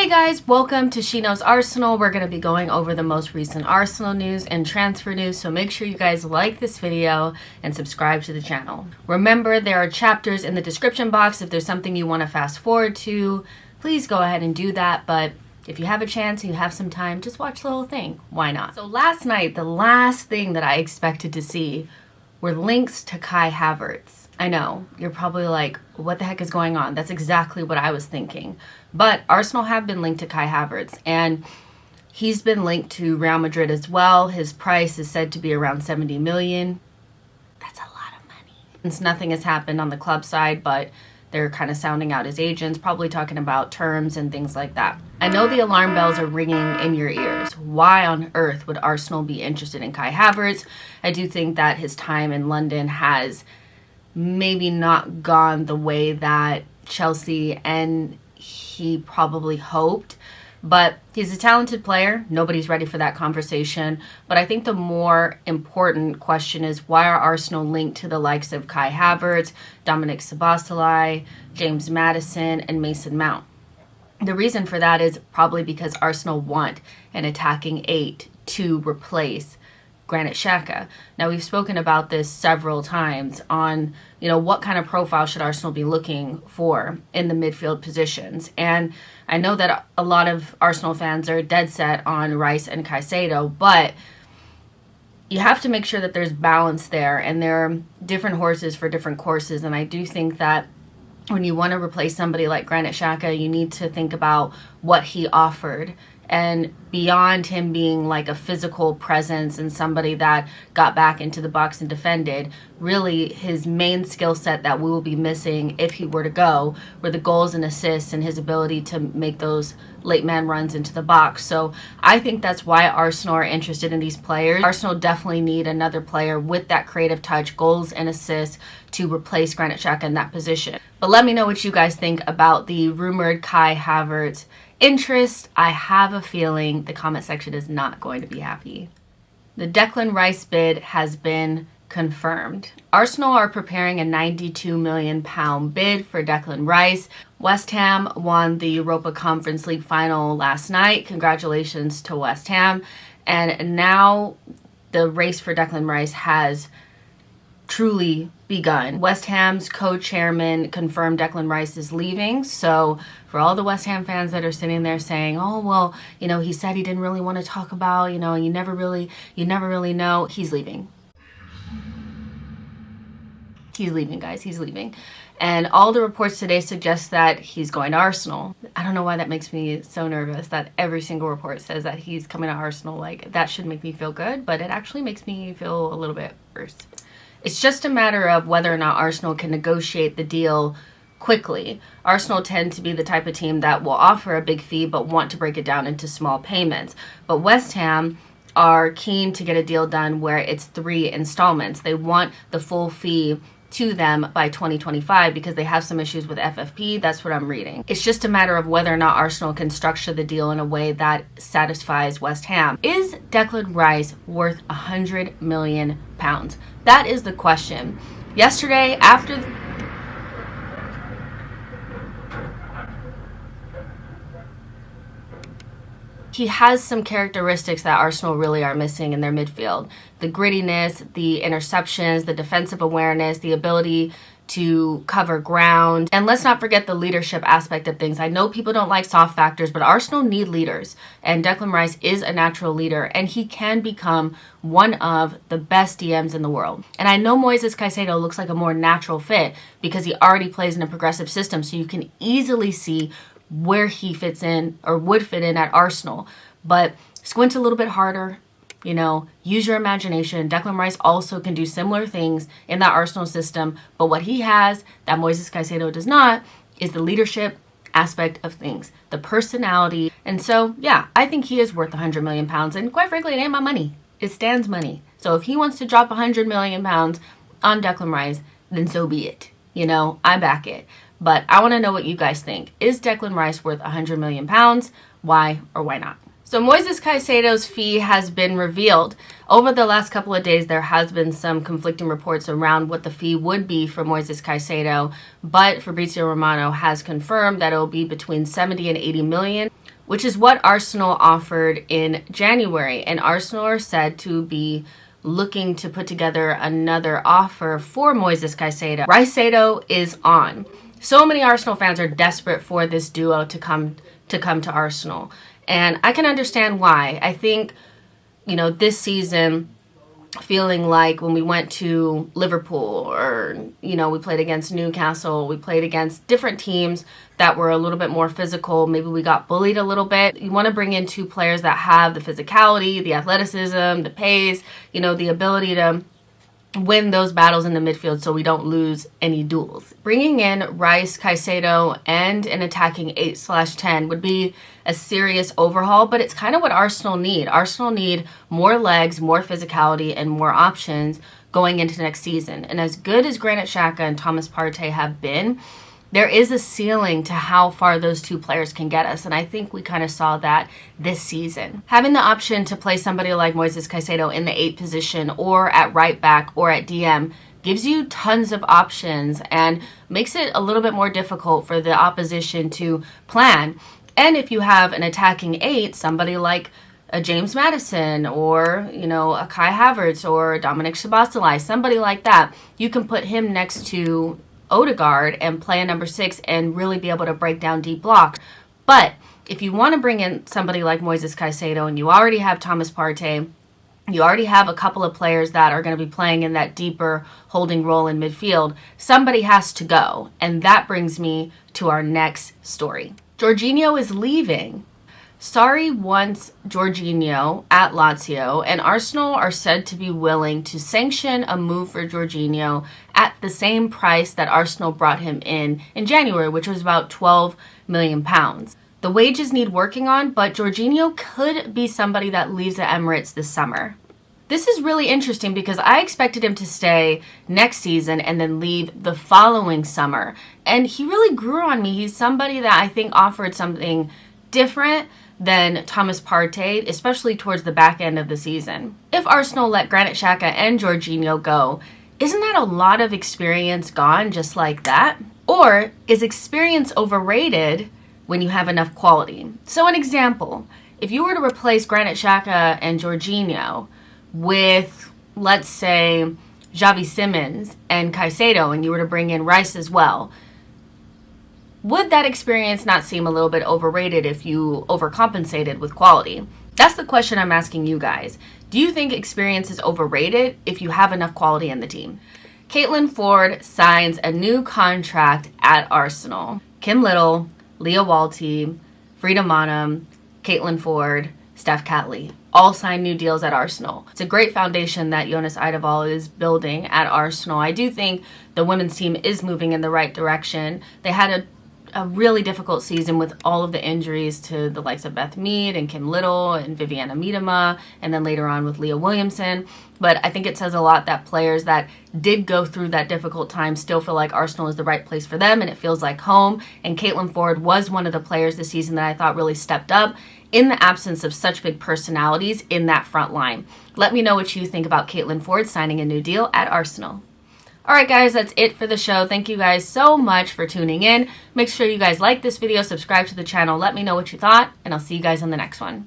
Hey guys, welcome to She Knows Arsenal. We're going to be going over the most recent Arsenal news and transfer news, so make sure you guys like this video and subscribe to the channel. Remember, there are chapters in the description box. If there's something you want to fast forward to, please go ahead and do that, but if you have a chance and you have some time, just watch the whole thing. Why not? So last night, the last thing that I expected to see were links to Kai Havertz. I know, you're probably like, what the heck is going on? That's exactly what I was thinking. But Arsenal have been linked to Kai Havertz, and he's been linked to Real Madrid as well. His price is said to be around 70 million. That's a lot of money. Since nothing has happened on the club side, but they're kind of sounding out his agents, probably talking about terms and things like that. I know the alarm bells are ringing in your ears. Why on earth would Arsenal be interested in Kai Havertz? I do think that his time in London has maybe not gone the way that Chelsea and he probably hoped, but he's a talented player. Nobody's ready for that conversation. But I think the more important question is, why are Arsenal linked to the likes of Kai Havertz, Dominic Szoboszlai, James Maddison, and Mason Mount? The reason for that is probably because Arsenal want an attacking 8 to replace Granit Xhaka. Now, we've spoken about this several times on, what kind of profile should Arsenal be looking for in the midfield positions. And I know that a lot of Arsenal fans are dead set on Rice and Caicedo, but you have to make sure that there's balance there, and there are different horses for different courses. And I do think that when you want to replace somebody like Granit Xhaka, you need to think about what he offered. And beyond him being like a physical presence and somebody that got back into the box and defended, really his main skill set that we will be missing if he were to go were the goals and assists and his ability to make those late man runs into the box. So I think that's why Arsenal are interested in these players. Arsenal definitely need another player with that creative touch, goals and assists to replace Granit Xhaka in that position. But let me know what you guys think about the rumored Kai Havertz interest. I have a feeling the comment section is not going to be happy. The Declan Rice bid has been confirmed. Arsenal are preparing a £92 million bid for Declan Rice. West Ham won the Europa Conference League final last night. Congratulations to West Ham. And now the race for Declan Rice has truly begun. West Ham's co-chairman confirmed Declan Rice is leaving. So for all the West Ham fans that are sitting there saying, oh, well, he said he didn't really want to talk about, you never really know, he's leaving. He's leaving, guys. He's leaving. And all the reports today suggest that he's going to Arsenal. I don't know why that makes me so nervous that every single report says that he's coming to Arsenal. Like, that should make me feel good, but it actually makes me feel a little bit worse. It's just a matter of whether or not Arsenal can negotiate the deal quickly. Arsenal tend to be the type of team that will offer a big fee but want to break it down into small payments. But West Ham are keen to get a deal done where it's 3 installments. They want the full fee to them by 2025 because they have some issues with FFP. That's what I'm reading. It's just a matter of whether or not Arsenal can structure the deal in a way that satisfies West Ham. Is Declan Rice worth £100 million? That is the question. Yesterday, after he has some characteristics that Arsenal really are missing in their midfield. The grittiness, the interceptions, the defensive awareness, the ability to cover ground. And let's not forget the leadership aspect of things. I know people don't like soft factors, but Arsenal need leaders. And Declan Rice is a natural leader, and he can become one of the best DMs in the world. And I know Moises Caicedo looks like a more natural fit because he already plays in a progressive system, so you can easily see where he fits in or would fit in at Arsenal. But squint a little bit harder, use your imagination. Declan Rice also can do similar things in that Arsenal system, but what he has that Moises Caicedo does not is the leadership aspect of things, the personality. And so, yeah, I think he is worth £100 million, and quite frankly, it ain't my money. It stands money. So if he wants to drop £100 million on Declan Rice, then so be it. I back it. But I want to know what you guys think. Is Declan Rice worth £100 million? Why or why not? So Moises Caicedo's fee has been revealed. Over the last couple of days, there has been some conflicting reports around what the fee would be for Moises Caicedo, but Fabrizio Romano has confirmed that it will be between 70 and 80 million. which is what Arsenal offered in January. And Arsenal are said to be looking to put together another offer for Moises Caicedo. Caicedo is on. So many Arsenal fans are desperate for this duo to come to Arsenal. And I can understand why. I think, you know, this season, feeling like when we went to Liverpool, or, you know, we played against Newcastle, we played against different teams that were a little bit more physical. Maybe we got bullied a little bit. You want to bring in two players that have the physicality, the athleticism, the pace, you know, the ability to win those battles in the midfield so we don't lose any duels. Bringing in Rice, Caicedo, and an attacking 8/10 would be a serious overhaul, but it's kind of what Arsenal need. Arsenal need more legs, more physicality, and more options going into next season. And as good as Granit Xhaka and Thomas Partey have been, there is a ceiling to how far those two players can get us, and I think we kind of saw that this season. Having the option to play somebody like Moises Caicedo in the 8 position, or at right back, or at DM, gives you tons of options and makes it a little bit more difficult for the opposition to plan. And if you have an attacking 8, somebody like a James Maddison, or, you know, a Kai Havertz, or Dominic Szoboszlai, somebody like that, you can put him next to Odegaard and play a number 6 and really be able to break down deep blocks. But if you want to bring in somebody like Moises Caicedo, and you already have Thomas Partey, you already have a couple of players that are going to be playing in that deeper holding role in midfield, somebody has to go. And that brings me to our next story. Jorginho is leaving. Sarri wants Jorginho at Lazio, and Arsenal are said to be willing to sanction a move for Jorginho at the same price that Arsenal brought him in January, which was about £12 million. The wages need working on, but Jorginho could be somebody that leaves the Emirates this summer. This is really interesting because I expected him to stay next season and then leave the following summer. And he really grew on me. He's somebody that I think offered something different than Thomas Partey, especially towards the back end of the season. If Arsenal let Granit Xhaka and Jorginho go, isn't that a lot of experience gone just like that? Or is experience overrated when you have enough quality? So an example, if you were to replace Granit Xhaka and Jorginho with, let's say, Xavi Simons and Caicedo, and you were to bring in Rice as well, would that experience not seem a little bit overrated if you overcompensated with quality? That's the question I'm asking you guys. Do you think experience is overrated if you have enough quality in the team? Caitlin Ford signs a new contract at Arsenal. Kim Little, Leah Walty, Frida Monum, Caitlin Ford, Steph Catley all signed new deals at Arsenal. It's a great foundation that Jonas Eidevall is building at Arsenal. I do think the women's team is moving in the right direction. They had a really difficult season with all of the injuries to the likes of Beth Mead and Kim Little and Viviana Miedema, and then later on with Leah Williamson. But I think it says a lot that players that did go through that difficult time still feel like Arsenal is the right place for them, and it feels like home. And Caitlin Ford was one of the players this season that I thought really stepped up in the absence of such big personalities in that front line. Let me know what you think about Caitlin Ford signing a new deal at Arsenal. Alright guys, that's it for the show. Thank you guys so much for tuning in. Make sure you guys like this video, subscribe to the channel, let me know what you thought, and I'll see you guys on the next one.